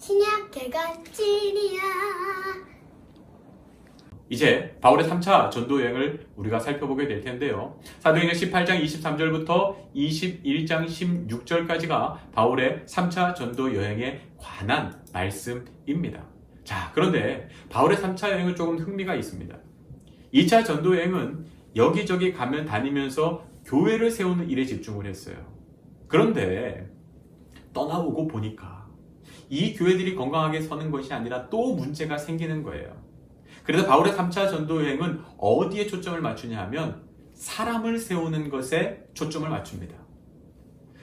신약해가 찐이야. 이제 바울의 3차 전도 여행을 우리가 살펴보게 될 텐데요. 사도행전 18장 23절부터 21장 16절까지가 바울의 3차 전도 여행에 관한 말씀입니다. 자, 그런데 바울의 3차 여행은 조금 흥미가 있습니다. 2차 전도 여행은 여기저기 가면 다니면서 교회를 세우는 일에 집중을 했어요. 그런데 떠나오고 보니까 이 교회들이 건강하게 서는 것이 아니라 또 문제가 생기는 거예요. 그래서 바울의 3차 전도 여행은 어디에 초점을 맞추냐 하면 사람을 세우는 것에 초점을 맞춥니다.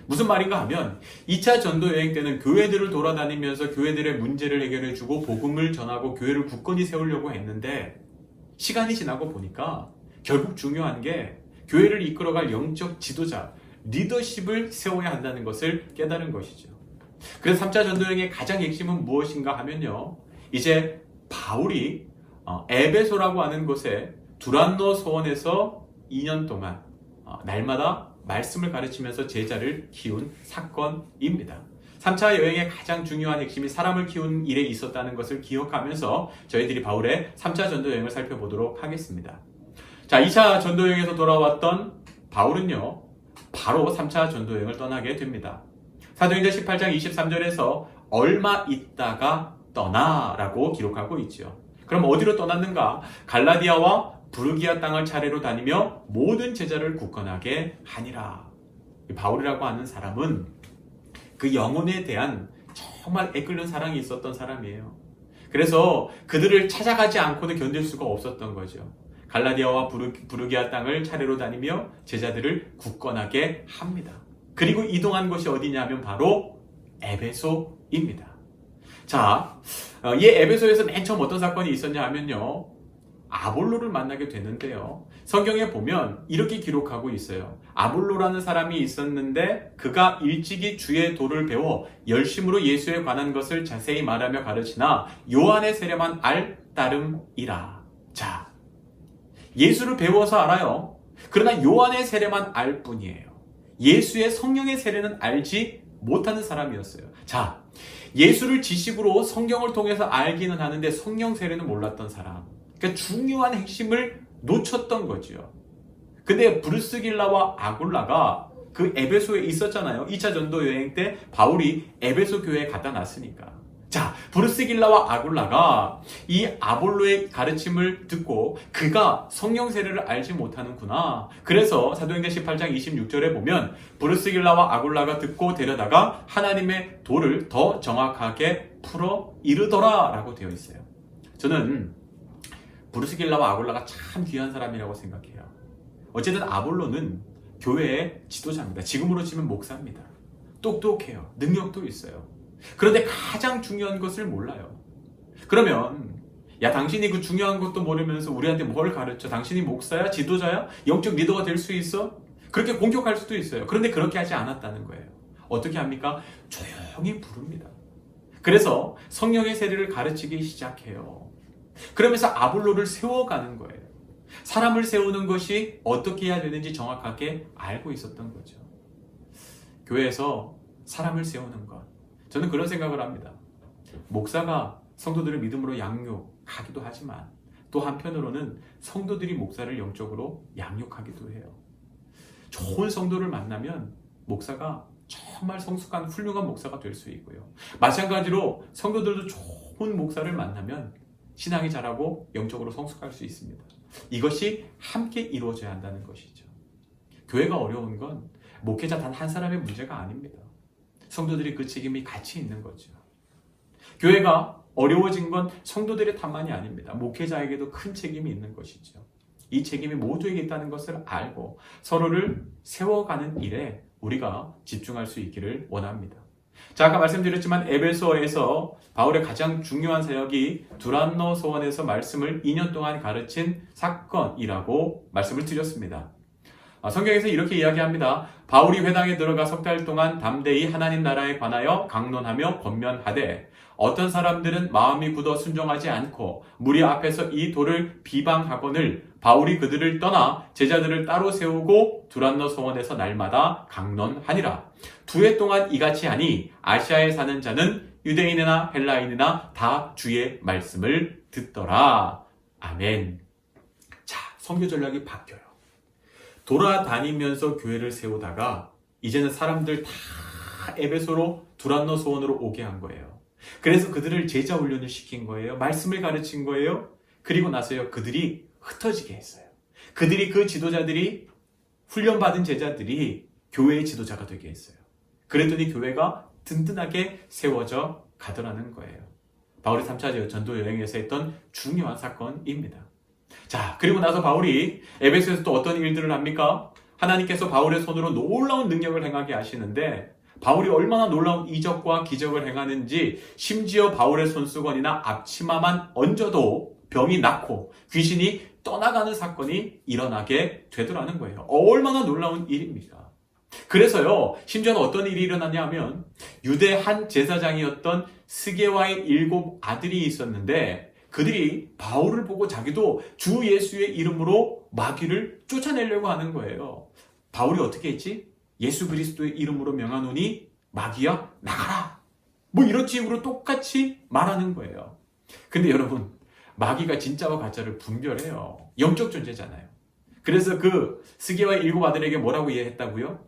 무슨 말인가 하면 2차 전도 여행 때는 교회들을 돌아다니면서 교회들의 문제를 해결해주고 복음을 전하고 교회를 굳건히 세우려고 했는데 시간이 지나고 보니까 결국 중요한 게 교회를 이끌어갈 영적 지도자, 리더십을 세워야 한다는 것을 깨달은 것이죠. 그래서 3차 전도 여행의 가장 핵심은 무엇인가 하면요. 이제 바울이 에베소라고 하는 곳에 두란노 소원에서 2년 동안 날마다 말씀을 가르치면서 제자를 키운 사건입니다. 3차 여행의 가장 중요한 핵심이 사람을 키우는 일에 있었다는 것을 기억하면서 저희들이 바울의 3차 전도 여행을 살펴보도록 하겠습니다. 자, 2차 전도 여행에서 돌아왔던 바울은요, 바로 3차 전도 여행을 떠나게 됩니다. 사도행전 18장 23절에서 얼마 있다가 떠나라고 기록하고 있죠. 그럼 어디로 떠났는가? 갈라디아와 부르기아 땅을 차례로 다니며 모든 제자를 굳건하게 하니라. 바울이라고 하는 사람은 그 영혼에 대한 정말 애끓는 사랑이 있었던 사람이에요. 그래서 그들을 찾아가지 않고는 견딜 수가 없었던 거죠. 갈라디아와 부르기아 땅을 차례로 다니며 제자들을 굳건하게 합니다. 그리고 이동한 곳이 어디냐면 바로 에베소입니다. 자, 이 에베소에서 맨 처음 어떤 사건이 있었냐 하면요. 아볼로를 만나게 되는데요. 성경에 보면 이렇게 기록하고 있어요. 아볼로라는 사람이 있었는데 그가 일찍이 주의 도를 배워 열심으로 예수에 관한 것을 자세히 말하며 가르치나 요한의 세례만 알 따름이라. 자, 예수를 배워서 알아요. 그러나 요한의 세례만 알 뿐이에요. 예수의 성령의 세례는 알지 못하는 사람이었어요. 자, 예수를 지식으로 성경을 통해서 알기는 하는데 성령 세례는 몰랐던 사람. 그러니까 중요한 핵심을 놓쳤던 거죠. 근데 브루스길라와 아굴라가 그 에베소에 있었잖아요. 2차 전도 여행 때 바울이 에베소 교회에 갖다 놨으니까. 자, 브루스길라와 아굴라가 이 아볼로의 가르침을 듣고 그가 성령 세례를 알지 못하는구나. 그래서 사도행전 18장 26절에 보면 브루스길라와 아굴라가 듣고 데려다가 하나님의 도를 더 정확하게 풀어 이르더라 라고 되어 있어요. 저는 브루스길라와 아굴라가 참 귀한 사람이라고 생각해요. 어쨌든 아볼로는 교회의 지도자입니다. 지금으로 치면 목사입니다. 똑똑해요. 능력도 있어요. 그런데 가장 중요한 것을 몰라요. 그러면 야, 당신이 그 중요한 것도 모르면서 우리한테 뭘 가르쳐? 당신이 목사야? 지도자야? 영적 리더가 될 수 있어? 그렇게 공격할 수도 있어요. 그런데 그렇게 하지 않았다는 거예요. 어떻게 합니까? 조용히 부릅니다. 그래서 성령의 세례를 가르치기 시작해요. 그러면서 아볼로를 세워가는 거예요. 사람을 세우는 것이 어떻게 해야 되는지 정확하게 알고 있었던 거죠. 교회에서 사람을 세우는 것. 저는 그런 생각을 합니다. 목사가 성도들을 믿음으로 양육하기도 하지만 또 한편으로는 성도들이 목사를 영적으로 양육하기도 해요. 좋은 성도를 만나면 목사가 정말 성숙한 훌륭한 목사가 될 수 있고요. 마찬가지로 성도들도 좋은 목사를 만나면 신앙이 자라고 영적으로 성숙할 수 있습니다. 이것이 함께 이루어져야 한다는 것이죠. 교회가 어려운 건 목회자 단 한 사람의 문제가 아닙니다. 성도들이 그 책임이 같이 있는 거죠. 교회가 어려워진 건 성도들의 탓만이 아닙니다. 목회자에게도 큰 책임이 있는 것이죠. 이 책임이 모두에게 있다는 것을 알고 서로를 세워가는 일에 우리가 집중할 수 있기를 원합니다. 자, 아까 말씀드렸지만 에베소에서 바울의 가장 중요한 사역이 두란노 소원에서 말씀을 2년 동안 가르친 사건이라고 말씀을 드렸습니다. 성경에서 이렇게 이야기합니다. 바울이 회당에 들어가 석 달 동안 담대히 하나님 나라에 관하여 강론하며 권면하되 어떤 사람들은 마음이 굳어 순종하지 않고 무리 앞에서 이 도를 비방하거늘 바울이 그들을 떠나 제자들을 따로 세우고 두란노 소원에서 날마다 강론하니라. 2해 동안 이같이 하니 아시아에 사는 자는 유대인이나 헬라인이나 다 주의 말씀을 듣더라. 아멘. 자, 선교 전략이 바뀌어요. 돌아다니면서 교회를 세우다가 이제는 사람들 다 에베소로 두란노 소원으로 오게 한 거예요. 그래서 그들을 제자 훈련을 시킨 거예요. 말씀을 가르친 거예요. 그리고 나서요, 그들이 흩어지게 했어요. 그들이 그 지도자들이 훈련받은 제자들이 교회의 지도자가 되게 했어요. 그랬더니 교회가 든든하게 세워져 가더라는 거예요. 바울이 3차 전도 여행에서 했던 중요한 사건입니다. 자, 그리고 나서 바울이 에베소에서 또 어떤 일들을 합니까? 하나님께서 바울의 손으로 놀라운 능력을 행하게 하시는데 바울이 얼마나 놀라운 이적과 기적을 행하는지 심지어 바울의 손수건이나 앞치마만 얹어도 병이 낫고 귀신이 떠나가는 사건이 일어나게 되더라는 거예요. 얼마나 놀라운 일입니까? 그래서요, 심지어는 어떤 일이 일어났냐 하면 유대 한 제사장이었던 스게와의 7 아들이 있었는데 그들이 바울을 보고 자기도 주 예수의 이름으로 마귀를 쫓아내려고 하는 거예요. 바울이 어떻게 했지? 예수 그리스도의 이름으로 명하노니 마귀야 나가라. 뭐 이런 식으로 똑같이 말하는 거예요. 근데 여러분, 마귀가 진짜와 가짜를 분별해요. 영적 존재잖아요. 그래서 그 스게와의 7 아들에게 뭐라고 이해했다고요?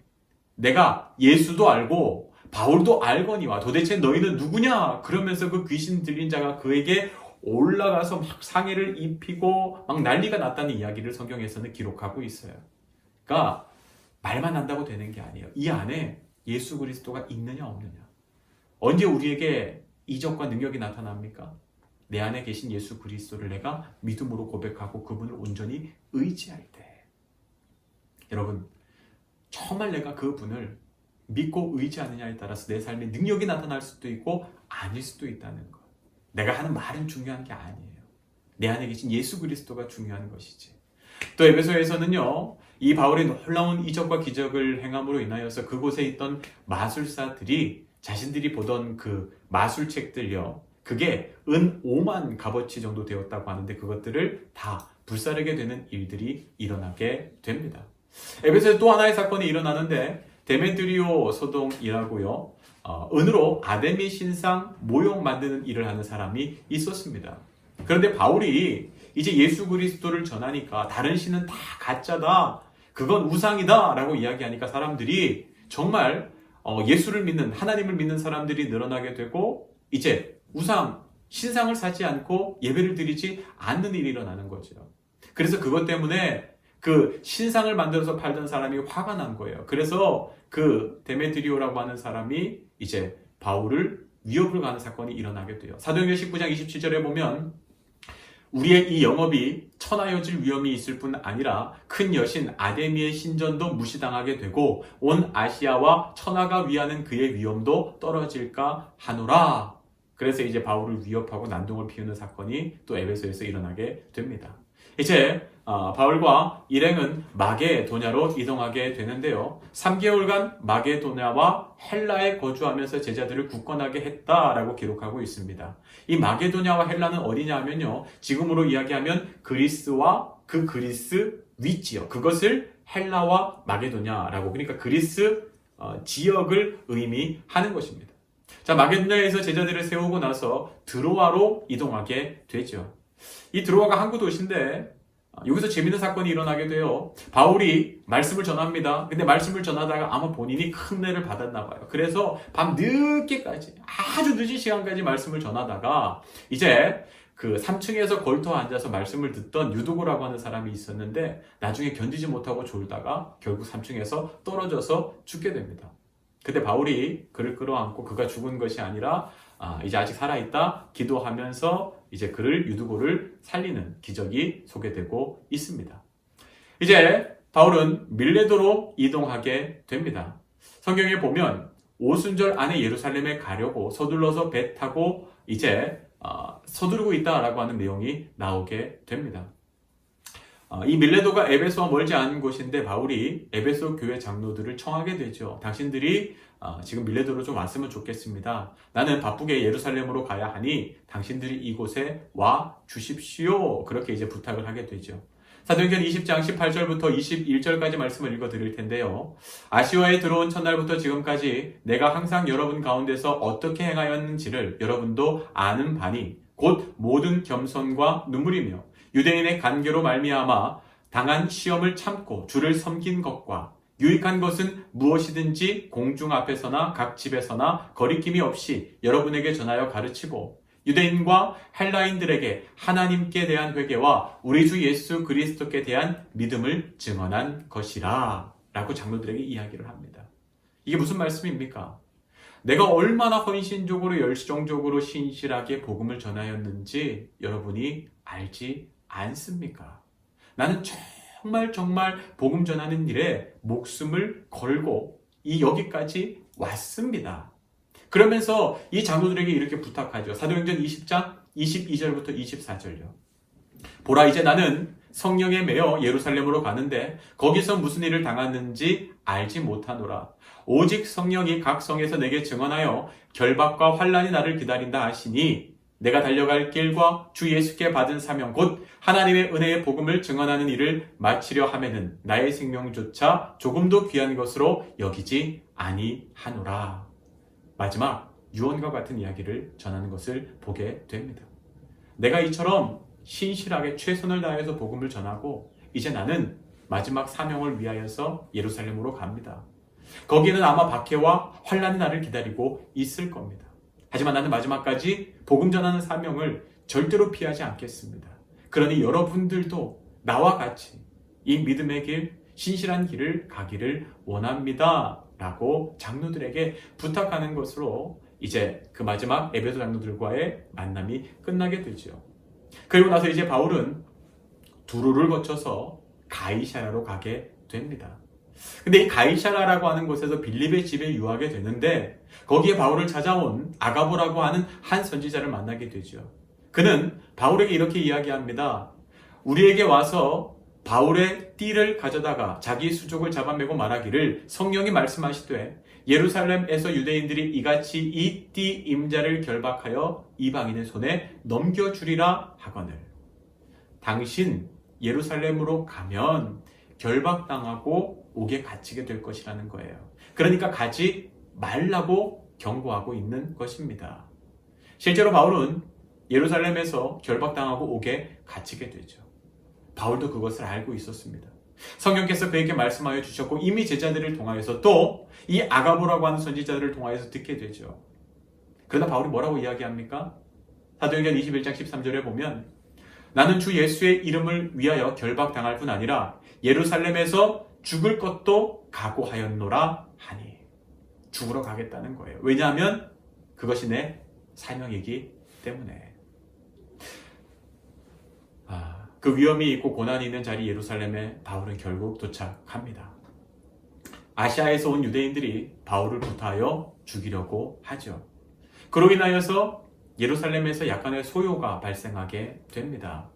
내가 예수도 알고 바울도 알거니와 도대체 너희는 누구냐? 그러면서 그 귀신 들린 자가 그에게 올라가서 막 상해를 입히고 막 난리가 났다는 이야기를 성경에서는 기록하고 있어요. 그러니까 말만 한다고 되는 게 아니에요. 이 안에 예수 그리스도가 있느냐 없느냐. 언제 우리에게 이적과 능력이 나타납니까? 내 안에 계신 예수 그리스도를 내가 믿음으로 고백하고 그분을 온전히 의지할 때. 여러분, 정말 내가 그분을 믿고 의지하느냐에 따라서 내 삶에 능력이 나타날 수도 있고 아닐 수도 있다는 것. 내가 하는 말은 중요한 게 아니에요. 내 안에 계신 예수 그리스도가 중요한 것이지. 또 에베소에서는요, 이 바울의 놀라운 이적과 기적을 행함으로 인하여서 그곳에 있던 마술사들이 자신들이 보던 그 마술책들요, 그게 은 5만 값어치 정도 되었다고 하는데 그것들을 다 불사르게 되는 일들이 일어나게 됩니다. 에베소에 또 하나의 사건이 일어나는데 데메드리오 소동이라고요, 은으로 아데미 신상 모형 만드는 일을 하는 사람이 있었습니다. 그런데 바울이 이제 예수 그리스도를 전하니까 다른 신은 다 가짜다, 그건 우상이다 라고 이야기하니까 사람들이 정말 예수를 믿는, 하나님을 믿는 사람들이 늘어나게 되고 이제 우상, 신상을 사지 않고 예배를 드리지 않는 일이 일어나는 거죠. 그래서 그것 때문에 그 신상을 만들어서 팔던 사람이 화가 난 거예요. 그래서 그 데메드리오라고 하는 사람이 이제 바울을 위협을 가하는 사건이 일어나게 돼요. 사도행전 19장 27절에 보면 우리의 이 영업이 천하여질 위험이 있을 뿐 아니라 큰 여신 아데미의 신전도 무시당하게 되고 온 아시아와 천하가 위하는 그의 위엄도 떨어질까 하노라. 그래서 이제 바울을 위협하고 난동을 피우는 사건이 또 에베소에서 일어나게 됩니다. 이제 바울과 일행은 마게도냐로 이동하게 되는데요. 3개월간 마게도냐와 헬라에 거주하면서 제자들을 굳건하게 했다라고 기록하고 있습니다. 이 마게도냐와 헬라는 어디냐 하면요, 지금으로 이야기하면 그리스와 그 그리스 위지역, 그것을 헬라와 마게도냐라고, 그러니까 그리스 지역을 의미하는 것입니다. 자, 마게도냐에서 제자들을 세우고 나서 드로아로 이동하게 되죠. 이 드로아가 항구 도시인데 여기서 재밌는 사건이 일어나게 돼요. 바울이 말씀을 전합니다. 근데 말씀을 전하다가 아마 본인이 큰 은혜를 받았나 봐요. 그래서 밤 늦게까지, 아주 늦은 시간까지 말씀을 전하다가 이제 그 3층에서 걸터 앉아서 말씀을 듣던 유두고라고 하는 사람이 있었는데 나중에 견디지 못하고 졸다가 결국 3층에서 떨어져서 죽게 됩니다. 그때 바울이 그를 끌어안고 그가 죽은 것이 아니라 이제 아직 살아있다 기도하면서 이제 그를, 유두고를 살리는 기적이 소개되고 있습니다. 이제 바울은 밀레도로 이동하게 됩니다. 성경에 보면 오순절 안에 예루살렘에 가려고 서둘러서 배 타고 이제 서두르고 있다라고 하는 내용이 나오게 됩니다. 이 밀레도가 에베소와 멀지 않은 곳인데 바울이 에베소 교회 장로들을 청하게 되죠. 당신들이 지금 밀레도로 좀 왔으면 좋겠습니다. 나는 바쁘게 예루살렘으로 가야 하니 당신들이 이곳에 와 주십시오. 그렇게 이제 부탁을 하게 되죠. 사도행전 20장 18절부터 21절까지 말씀을 읽어드릴 텐데요. 아시아에 들어온 첫날부터 지금까지 내가 항상 여러분 가운데서 어떻게 행하였는지를 여러분도 아는 바니 곧 모든 겸손과 눈물이며 유대인의 간계로 말미암아 당한 시험을 참고 주를 섬긴 것과 유익한 것은 무엇이든지 공중 앞에서나 각 집에서나 거리낌이 없이 여러분에게 전하여 가르치고 유대인과 헬라인들에게 하나님께 대한 회개와 우리 주 예수 그리스도께 대한 믿음을 증언한 것이라 라고 장로들에게 이야기를 합니다. 이게 무슨 말씀입니까? 내가 얼마나 헌신적으로 열정적으로 신실하게 복음을 전하였는지 여러분이 알지 않습니까? 나는 정말 복음 전하는 일에 목숨을 걸고 여기까지 왔습니다. 그러면서 이 장로들에게 이렇게 부탁하죠. 사도행전 20장 22절부터 24절요. 보라, 이제 나는 성령에 매여 예루살렘으로 가는데 거기서 무슨 일을 당하는지 알지 못하노라. 오직 성령이 각 성에서 내게 증언하여 결박과 환난이 나를 기다린다 하시니 내가 달려갈 길과 주 예수께 받은 사명 곧 하나님의 은혜의 복음을 증언하는 일을 마치려 하면은 나의 생명조차 조금도 귀한 것으로 여기지 아니하노라. 마지막 유언과 같은 이야기를 전하는 것을 보게 됩니다. 내가 이처럼 신실하게 최선을 다해서 복음을 전하고 이제 나는 마지막 사명을 위하여서 예루살렘으로 갑니다. 거기에는 아마 박해와 환난이 나를 기다리고 있을 겁니다. 하지만 나는 마지막까지 복음 전하는 사명을 절대로 피하지 않겠습니다. 그러니 여러분들도 나와 같이 이 믿음의 길, 신실한 길을 가기를 원합니다. 라고 장로들에게 부탁하는 것으로 이제 그 마지막 에베소 장로들과의 만남이 끝나게 되죠. 그리고 나서 이제 바울은 두로를 거쳐서 가이사랴로 가게 됩니다. 근데 이 가이사랴라고 하는 곳에서 빌립의 집에 유하게 되는데 거기에 바울을 찾아온 아가보라고 하는 한 선지자를 만나게 되죠. 그는 바울에게 이렇게 이야기합니다. 우리에게 와서 바울의 띠를 가져다가 자기 수족을 잡아매고 말하기를 성령이 말씀하시되 예루살렘에서 유대인들이 이같이 이 띠 임자를 결박하여 이방인의 손에 넘겨주리라 하거늘 당신 예루살렘으로 가면 결박당하고 옥에 갇히게 될 것이라는 거예요. 그러니까 가지 말라고 경고하고 있는 것입니다. 실제로 바울은 예루살렘에서 결박당하고 옥에 갇히게 되죠. 바울도 그것을 알고 있었습니다. 성령께서 그에게 말씀하여 주셨고 이미 제자들을 통하여서 또 이 아가보라고 하는 선지자들을 통하여서 듣게 되죠. 그러나 바울이 뭐라고 이야기합니까? 사도행전 21장 13절에 보면 나는 주 예수의 이름을 위하여 결박당할 뿐 아니라 예루살렘에서 죽을 것도 각오하였노라 하니 죽으러 가겠다는 거예요. 왜냐하면 그것이 내 사명이기 때문에. 그 위험이 있고 고난이 있는 자리 예루살렘에 바울은 결국 도착합니다. 아시아에서 온 유대인들이 바울을 구타하여 죽이려고 하죠. 그로 인하여서 예루살렘에서 약간의 소요가 발생하게 됩니다.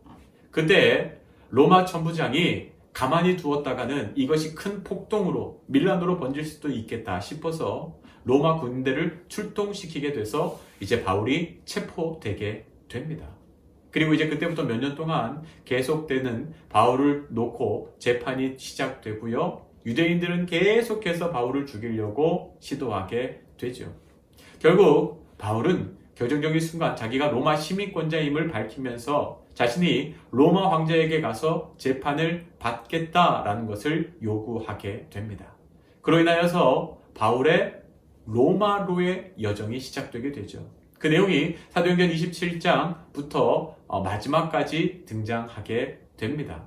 그때 로마 천부장이 가만히 두었다가는 이것이 큰 폭동으로 밀란으로 번질 수도 있겠다 싶어서 로마 군대를 출동시키게 돼서 이제 바울이 체포되게 됩니다. 그리고 이제 그때부터 몇 년 동안 계속되는 바울을 놓고 재판이 시작되고요. 유대인들은 계속해서 바울을 죽이려고 시도하게 되죠. 결국 바울은 결정적인 순간 자기가 로마 시민권자임을 밝히면서 자신이 로마 황제에게 가서 재판을 받겠다라는 것을 요구하게 됩니다. 그로 인하여서 바울의 로마로의 여정이 시작되게 되죠. 그 내용이 사도행전 27장부터 마지막까지 등장하게 됩니다.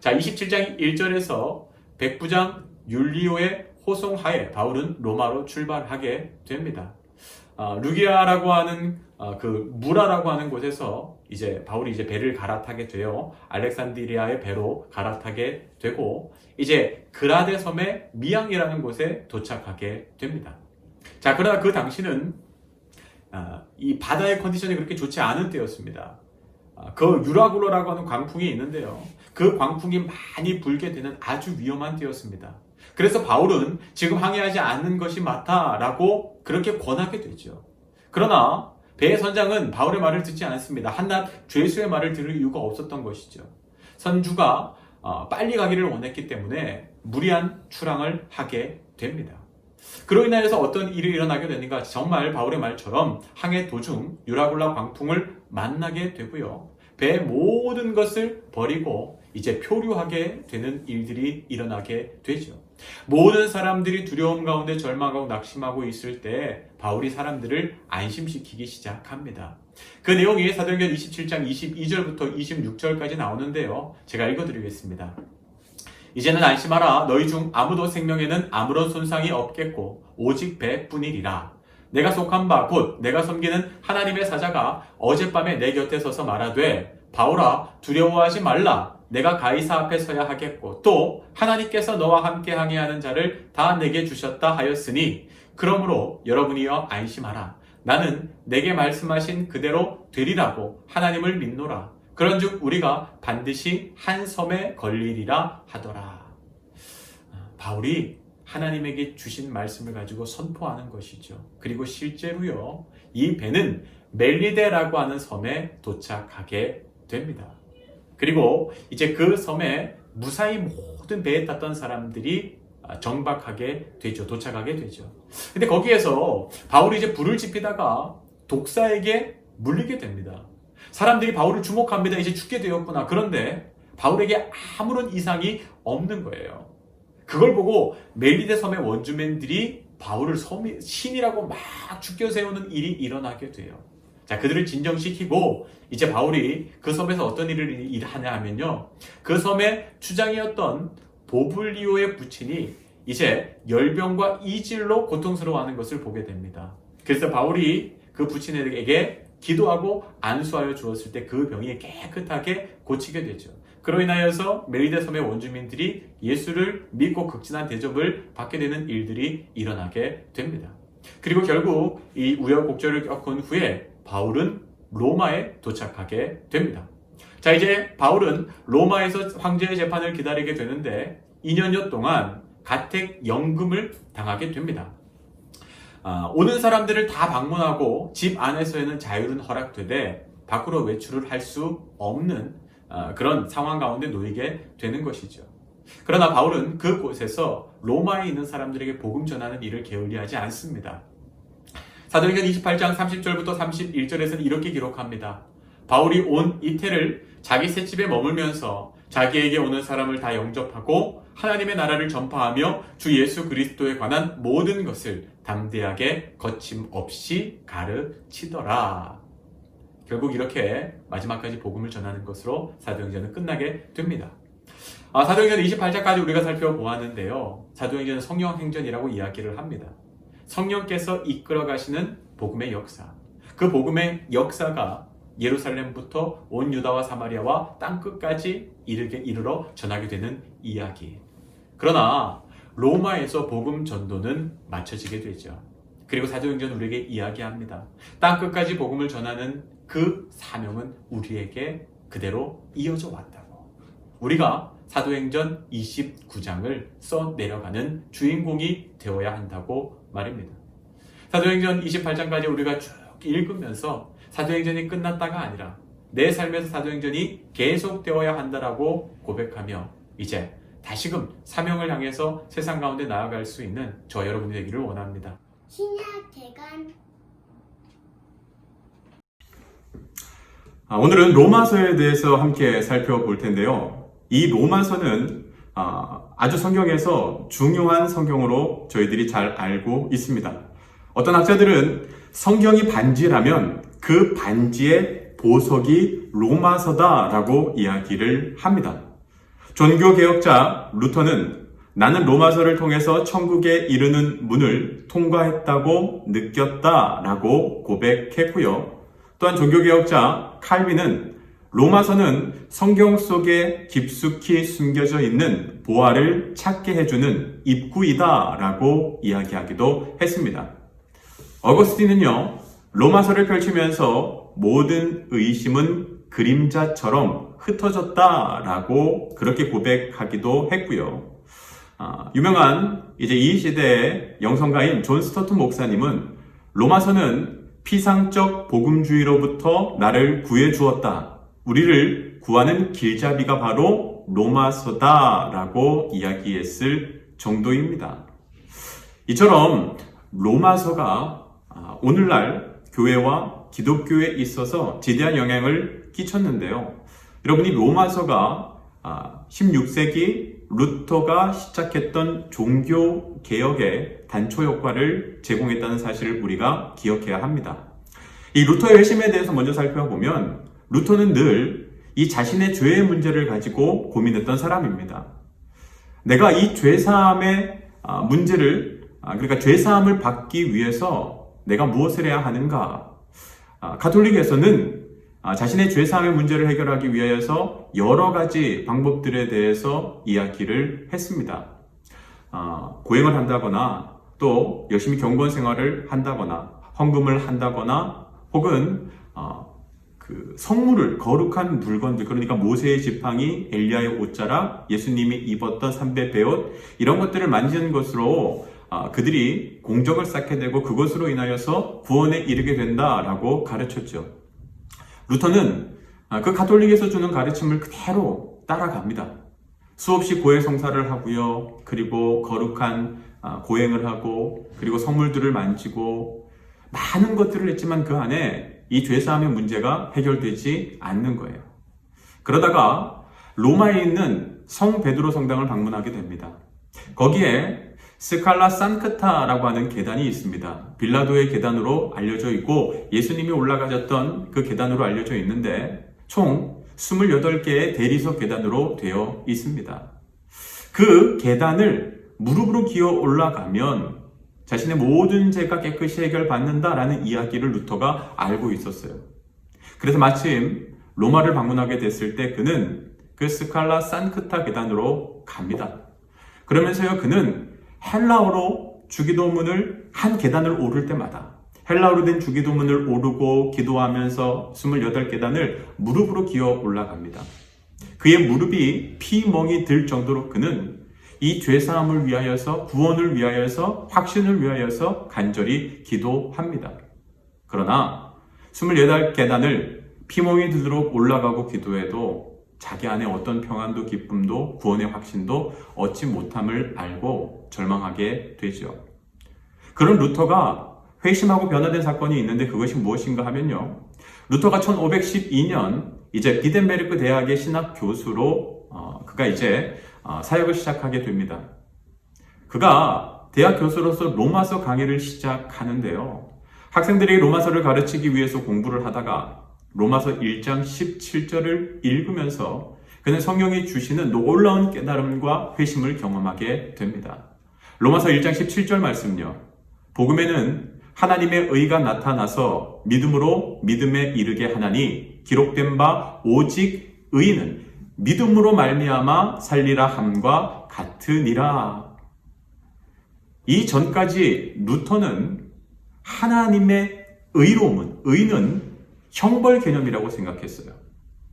자, 27장 1절에서 백부장 율리오의 호송하에 바울은 로마로 출발하게 됩니다. 루기아라고 하는 그 무라라고 하는 곳에서 이제 바울이 이제 배를 갈아타게 돼요. 알렉산드리아의 배로 갈아타게 되고 이제 그라데 섬의 미양이라는 곳에 도착하게 됩니다. 자, 그러나 그 당시는 이 바다의 컨디션이 그렇게 좋지 않은 때였습니다. 그 유라굴로라고 하는 광풍이 있는데요. 그 광풍이 많이 불게 되는 아주 위험한 때였습니다. 그래서 바울은 지금 항해하지 않는 것이 맞다라고 그렇게 권하게 되죠. 그러나 배의 선장은 바울의 말을 듣지 않습니다. 한낱 죄수의 말을 들을 이유가 없었던 것이죠. 선주가 빨리 가기를 원했기 때문에 무리한 출항을 하게 됩니다. 그로 인하여서 어떤 일이 일어나게 되는가? 정말 바울의 말처럼 항해 도중 유라굴라 광풍을 만나게 되고요. 배의 모든 것을 버리고 이제 표류하게 되는 일들이 일어나게 되죠. 모든 사람들이 두려움 가운데 절망하고 낙심하고 있을 때 바울이 사람들을 안심시키기 시작합니다. 그 내용이 사도행전 27장 22절부터 26절까지 나오는데요. 제가 읽어드리겠습니다. 이제는 안심하라. 너희 중 아무도 생명에는 아무런 손상이 없겠고 오직 배뿐이리라. 내가 속한 바 곧 내가 섬기는 하나님의 사자가 어젯밤에 내 곁에 서서 말하되 바울아 두려워하지 말라. 내가 가이사 앞에 서야 하겠고 또 하나님께서 너와 함께 항해하는 자를 다 내게 주셨다 하였으니 그러므로 여러분이여 안심하라. 나는 내게 말씀하신 그대로 되리라고 하나님을 믿노라. 그런즉 우리가 반드시 한 섬에 걸리리라 하더라. 바울이 하나님에게 주신 말씀을 가지고 선포하는 것이죠. 그리고 실제로요, 이 배는 멜리데라고 하는 섬에 도착하게 됩니다. 그리고 이제 그 섬에 무사히 모든 배에 탔던 사람들이 정박하게 되죠. 도착하게 되죠. 근데 거기에서 바울이 이제 불을 지피다가 독사에게 물리게 됩니다. 사람들이 바울을 주목합니다. 이제 죽게 되었구나. 그런데 바울에게 아무런 이상이 없는 거예요. 그걸 보고 멜리데 섬의 원주민들이 바울을 신이라고 막 죽여 세우는 일이 일어나게 돼요. 자, 그들을 진정시키고 이제 바울이 그 섬에서 어떤 일을 하냐 하면요. 그 섬의 추장이었던 보블리오의 부친이 이제 열병과 이질로 고통스러워하는 것을 보게 됩니다. 그래서 바울이 그 부친에게 기도하고 안수하여 주었을 때 그 병이 깨끗하게 고치게 되죠. 그로 인하여서 멜리데 섬의 원주민들이 예수를 믿고 극진한 대접을 받게 되는 일들이 일어나게 됩니다. 그리고 결국 이 우여곡절을 겪은 후에 바울은 로마에 도착하게 됩니다. 자, 이제 바울은 로마에서 황제의 재판을 기다리게 되는데 2년여 동안 가택연금을 당하게 됩니다. 오는 사람들을 다 방문하고 집 안에서에는 자율은 허락되되 밖으로 외출을 할 수 없는 그런 상황 가운데 놓이게 되는 것이죠. 그러나 바울은 그곳에서 로마에 있는 사람들에게 복음 전하는 일을 게을리하지 않습니다. 사도행전 28장 30절부터 31절에서는 이렇게 기록합니다. 바울이 온 이태를 자기 셋집에 머물면서 자기에게 오는 사람을 다 영접하고 하나님의 나라를 전파하며 주 예수 그리스도에 관한 모든 것을 담대하게 거침없이 가르치더라. 결국 이렇게 마지막까지 복음을 전하는 것으로 사도행전은 끝나게 됩니다. 사도행전 28장까지 우리가 살펴보았는데요. 사도행전은 성령행전이라고 이야기를 합니다. 성령께서 이끌어 가시는 복음의 역사. 그 복음의 역사가 예루살렘부터 온 유다와 사마리아와 땅끝까지 이르러 전하게 되는 이야기. 그러나 로마에서 복음 전도는 마쳐지게 되죠. 그리고 사도행전은 우리에게 이야기합니다. 땅끝까지 복음을 전하는 그 사명은 우리에게 그대로 이어져 왔다고. 우리가 사도행전 29장을 써 내려가는 주인공이 되어야 한다고 말입니다. 사도행전 28장까지 우리가 쭉 읽으면서 사도행전이 끝났다가 아니라 내 삶에서 사도행전이 계속되어야 한다라고 고백하며 이제 다시금 사명을 향해서 세상 가운데 나아갈 수 있는 저 여러분이 되기를 원합니다. 신약 대간 오늘은 로마서에 대해서 함께 살펴볼 텐데요. 이 로마서는 아주 성경에서 중요한 성경으로 저희들이 잘 알고 있습니다. 어떤 학자들은 성경이 반지라면 그 반지의 보석이 로마서다라고 이야기를 합니다. 종교개혁자 루터는 나는 로마서를 통해서 천국에 이르는 문을 통과했다고 느꼈다라고 고백했고요. 또한 종교개혁자 칼빈은 로마서는 성경 속에 깊숙이 숨겨져 있는 보화를 찾게 해주는 입구이다라고 이야기하기도 했습니다. 어거스틴은요, 로마서를 펼치면서 모든 의심은 그림자처럼 흩어졌다라고 그렇게 고백하기도 했고요. 유명한 이제 이 시대의 영성가인 존 스토트 목사님은 로마서는 피상적 복음주의로부터 나를 구해 주었다. 우리를 구하는 길잡이가 바로 로마서다라고 이야기했을 정도입니다. 이처럼 로마서가 오늘날 교회와 기독교에 있어서 지대한 영향을 끼쳤는데요. 여러분이 로마서가 16세기 루터가 시작했던 종교 개혁의 단초 효과를 제공했다는 사실을 우리가 기억해야 합니다. 이 루터의 회심에 대해서 먼저 살펴보면 루터는 늘 이 자신의 죄의 문제를 가지고 고민했던 사람입니다. 내가 이 죄사함의 문제를, 그러니까 죄사함을 받기 위해서 내가 무엇을 해야 하는가? 가톨릭에서는 자신의 죄사함의 문제를 해결하기 위해서 여러 가지 방법들에 대해서 이야기를 했습니다. 고행을 한다거나 또 열심히 경건 생활을 한다거나 헌금을 한다거나 혹은 성물을, 거룩한 물건들, 그러니까 모세의 지팡이, 엘리야의 옷자락, 예수님이 입었던 삼배 베옷, 이런 것들을 만지는 것으로 그들이 공적을 쌓게 되고 그것으로 인하여서 구원에 이르게 된다라고 가르쳤죠. 루터는 그 가톨릭에서 주는 가르침을 그대로 따라갑니다. 수없이 고해 성사를 하고요. 그리고 거룩한 고행을 하고 그리고 성물들을 만지고 많은 것들을 했지만 그 안에 이 죄사함의 문제가 해결되지 않는 거예요. 그러다가 로마에 있는 성 베드로 성당을 방문하게 됩니다. 거기에 스칼라 산크타라고 하는 계단이 있습니다. 빌라도의 계단으로 알려져 있고 예수님이 올라가셨던 그 계단으로 알려져 있는데 총 28개의 대리석 계단으로 되어 있습니다. 그 계단을 무릎으로 기어 올라가면 자신의 모든 죄가 깨끗이 해결받는다라는 이야기를 루터가 알고 있었어요. 그래서 마침 로마를 방문하게 됐을 때 그는 그 스칼라 산크타 계단으로 갑니다. 그러면서요, 그는 헬라어로 주기도문을 한 계단을 오를 때마다 헬라어로 된 주기도문을 오르고 기도하면서 28계단을 무릎으로 기어 올라갑니다. 그의 무릎이 피멍이 들 정도로 그는 이 죄사함을 위하여서, 구원을 위하여서, 확신을 위하여서 간절히 기도합니다. 그러나 28계단을 피멍이 들도록 올라가고 기도해도 자기 안에 어떤 평안도 기쁨도 구원의 확신도 얻지 못함을 알고 절망하게 되죠. 그런 루터가 회심하고 변화된 사건이 있는데 그것이 무엇인가 하면요. 루터가 1512년 이제 비덴베르크 대학의 신학 교수로 그가 이제 사역을 시작하게 됩니다. 그가 대학 교수로서 로마서 강의를 시작하는데요. 학생들이 로마서를 가르치기 위해서 공부를 하다가 로마서 1장 17절을 읽으면서 그는 성령이 주시는 놀라운 깨달음과 회심을 경험하게 됩니다. 로마서 1장 17절 말씀요. 복음에는 하나님의 의가 나타나서 믿음으로 믿음에 이르게 하나니 기록된 바 오직 의인은 믿음으로 말미암아 살리라 함과 같으니라. 이 전까지 루터는 하나님의 의는 형벌 개념이라고 생각했어요.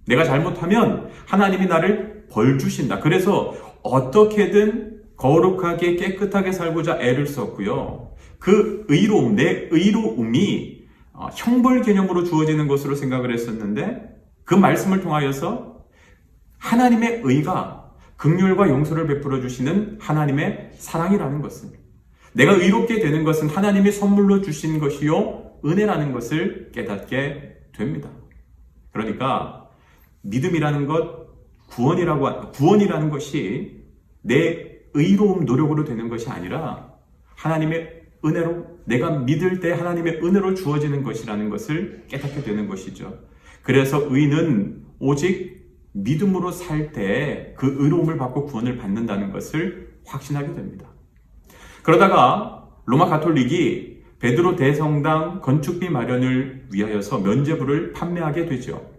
내가 잘못하면 하나님이 나를 벌 주신다. 그래서 어떻게든 거룩하게 깨끗하게 살고자 애를 썼고요. 그 의로움, 내 의로움이 형벌 개념으로 주어지는 것으로 생각을 했었는데 그 말씀을 통하여서 하나님의 의가 긍휼과 용서를 베풀어 주시는 하나님의 사랑이라는 것은, 내가 의롭게 되는 것은 하나님이 선물로 주신 것이요 은혜라는 것을 깨닫게 됩니다. 그러니까 믿음이라는 것, 구원이라는 것이 내 의로움, 노력으로 되는 것이 아니라 하나님의 은혜로, 내가 믿을 때 하나님의 은혜로 주어지는 것이라는 것을 깨닫게 되는 것이죠. 그래서 의는 오직 믿음으로 살 때 그 의로움을 받고 구원을 받는다는 것을 확신하게 됩니다. 그러다가 로마 가톨릭이 베드로 대성당 건축비 마련을 위하여서 면죄부를 판매하게 되죠.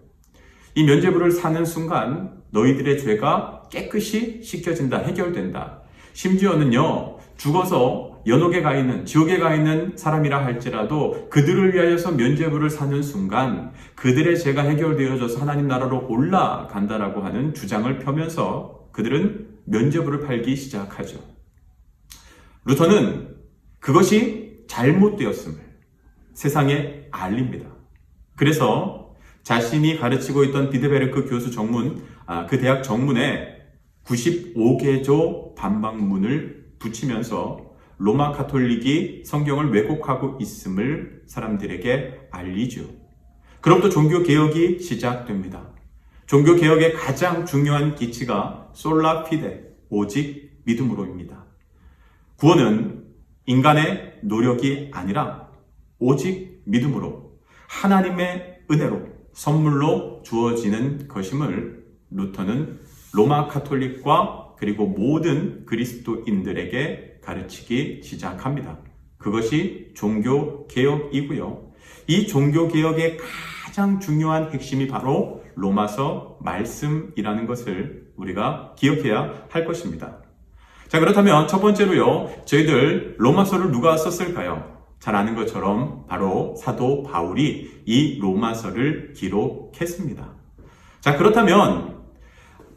이 면죄부를 사는 순간 너희들의 죄가 깨끗이 씻겨진다, 해결된다. 심지어는요, 죽어서 연옥에 가 있는, 지옥에 가 있는 사람이라 할지라도 그들을 위하여서 면죄부를 사는 순간 그들의 죄가 해결되어져서 하나님 나라로 올라간다라고 하는 주장을 펴면서 그들은 면죄부를 팔기 시작하죠. 루터는 그것이 잘못되었음을 세상에 알립니다. 그래서 자신이 가르치고 있던 비데베르크 교수 정문, 그 대학 정문에 95개조 반박문을 붙이면서 로마 가톨릭이 성경을 왜곡하고 있음을 사람들에게 알리죠. 그로부터 종교개혁이 시작됩니다. 종교개혁의 가장 중요한 기치가 솔라 피데, 오직 믿음으로입니다. 구원은 인간의 노력이 아니라 오직 믿음으로 하나님의 은혜로 선물로 주어지는 것임을 루터는 로마 가톨릭과 그리고 모든 그리스도인들에게 가르치기 시작합니다. 그것이 종교개혁이고요. 이 종교개혁의 가장 중요한 핵심이 바로 로마서 말씀이라는 것을 우리가 기억해야 할 것입니다. 자, 그렇다면 첫 번째로요, 저희들 로마서를 누가 썼을까요? 잘 아는 것처럼 바로 사도 바울이 이 로마서를 기록했습니다. 자, 그렇다면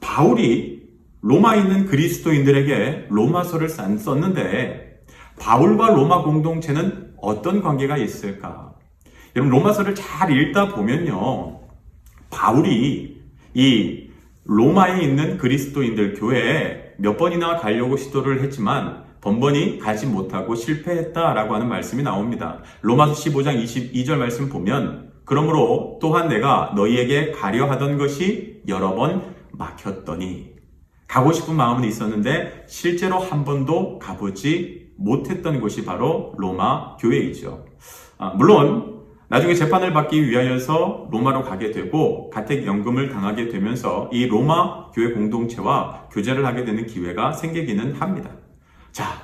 바울이 로마에 있는 그리스도인들에게 로마서를 썼는데 바울과 로마 공동체는 어떤 관계가 있을까? 여러분, 로마서를 잘 읽다 보면요, 바울이 이 로마에 있는 그리스도인들 교회에 몇 번이나 가려고 시도를 했지만 번번이 가지 못하고 실패했다라고 하는 말씀이 나옵니다. 로마서 15장 22절 말씀 보면 그러므로 또한 내가 너희에게 가려 하던 것이 여러 번 막혔더니, 가고 싶은 마음은 있었는데 실제로 한 번도 가보지 못했던 곳이 바로 로마 교회이죠. 물론 나중에 재판을 받기 위하여서 로마로 가게 되고 가택연금을 당하게 되면서 이 로마 교회 공동체와 교제를 하게 되는 기회가 생기기는 합니다. 자,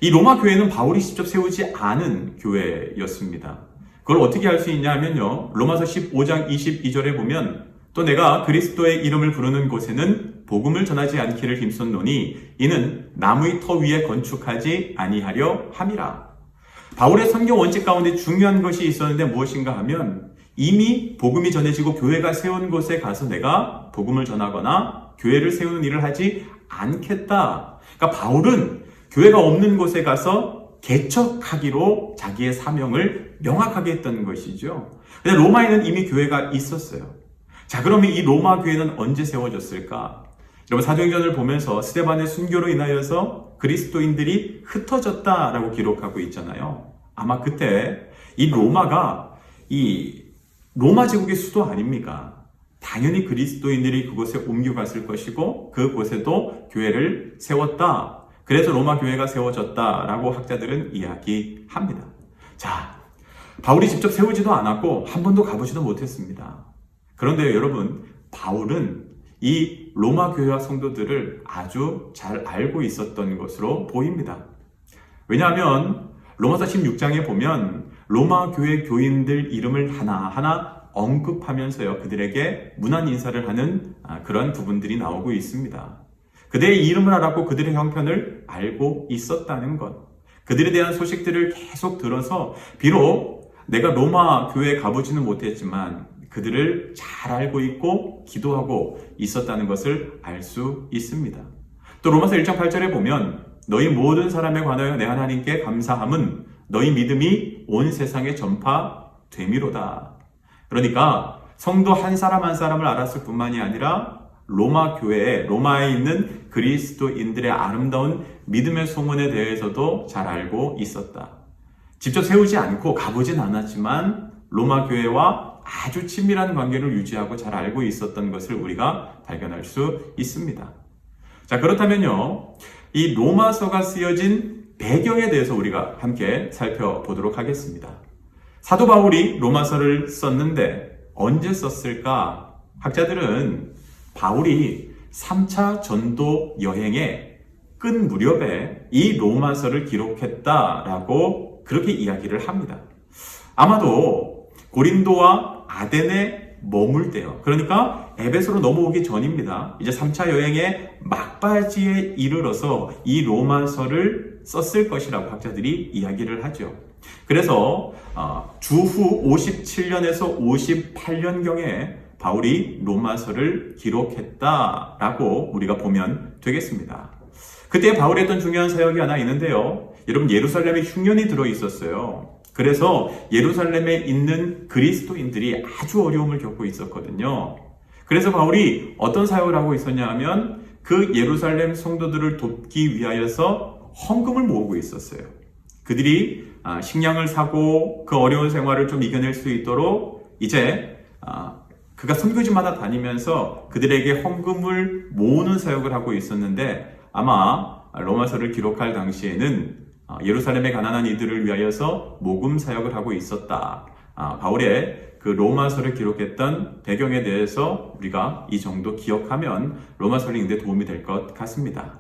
이 로마 교회는 바울이 직접 세우지 않은 교회였습니다. 그걸 어떻게 알 수 있냐 하면요, 로마서 15장 22절에 보면 또 내가 그리스도의 이름을 부르는 곳에는 복음을 전하지 않기를 힘썼노니 이는 나무의 터 위에 건축하지 아니하려 함이라. 바울의 선교 원칙 가운데 중요한 것이 있었는데 무엇인가 하면 이미 복음이 전해지고 교회가 세운 곳에 가서 내가 복음을 전하거나 교회를 세우는 일을 하지 않겠다. 그러니까 바울은 교회가 없는 곳에 가서 개척하기로 자기의 사명을 명확하게 했던 것이죠. 근데 로마에는 이미 교회가 있었어요. 자, 그러면 이 로마 교회는 언제 세워졌을까? 여러분, 사도행전을 보면서 스데반의 순교로 인하여서 그리스도인들이 흩어졌다라고 기록하고 있잖아요. 아마 그때 이 로마가 이 로마 제국의 수도 아닙니까? 당연히 그리스도인들이 그곳에 옮겨갔을 것이고 그곳에도 교회를 세웠다. 그래서 로마 교회가 세워졌다라고 학자들은 이야기합니다. 자, 바울이 직접 세우지도 않았고 한 번도 가보지도 못했습니다. 그런데 여러분, 바울은 이 로마 교회와 성도들을 아주 잘 알고 있었던 것으로 보입니다. 왜냐하면 로마서 16장에 보면 로마 교회 교인들 이름을 하나하나 언급하면서요, 그들에게 문안 인사를 하는 그런 부분들이 나오고 있습니다. 그들의 이름을 알았고 그들의 형편을 알고 있었다는 것, 그들에 대한 소식들을 계속 들어서 비록 내가 로마 교회에 가보지는 못했지만 그들을 잘 알고 있고 기도하고 있었다는 것을 알 수 있습니다. 또 로마서 1장 8절에 보면 너희 모든 사람에 관하여 내 하나님께 감사함은 너희 믿음이 온 세상에 전파됨이로다. 그러니까 성도 한 사람 한 사람을 알았을 뿐만이 아니라 로마 교회에, 로마에 있는 그리스도인들의 아름다운 믿음의 소문에 대해서도 잘 알고 있었다. 직접 세우지 않고 가보진 않았지만 로마 교회와 아주 친밀한 관계를 유지하고 잘 알고 있었던 것을 우리가 발견할 수 있습니다. 자, 그렇다면요, 이 로마서가 쓰여진 배경에 대해서 우리가 함께 살펴보도록 하겠습니다. 사도 바울이 로마서를 썼는데 언제 썼을까? 학자들은 바울이 3차 전도 여행의 끝 무렵에 이 로마서를 기록했다라고 그렇게 이야기를 합니다. 아마도 고린도와 아덴에 머물 때요. 그러니까 에베소로 넘어오기 전입니다. 이제 3차 여행의 막바지에 이르러서 이 로마서를 썼을 것이라고 학자들이 이야기를 하죠. 그래서 주후 57년에서 58년경에 바울이 로마서를 기록했다라고 우리가 보면 되겠습니다. 그때 바울이 했던 중요한 사역이 하나 있는데요. 여러분, 예루살렘에 흉년이 들어 있었어요. 그래서 예루살렘에 있는 그리스도인들이 아주 어려움을 겪고 있었거든요. 그래서 바울이 어떤 사역을 하고 있었냐 하면 그 예루살렘 성도들을 돕기 위하여서 헌금을 모으고 있었어요. 그들이 식량을 사고 그 어려운 생활을 좀 이겨낼 수 있도록 이제 그가 선교지마다 다니면서 그들에게 헌금을 모으는 사역을 하고 있었는데, 아마 로마서를 기록할 당시에는 예루살렘의 가난한 이들을 위하여서 모금 사역을 하고 있었다. 바울의 그 로마서를 기록했던 배경에 대해서 우리가 이 정도 기억하면 로마서를 읽는 데 도움이 될 것 같습니다.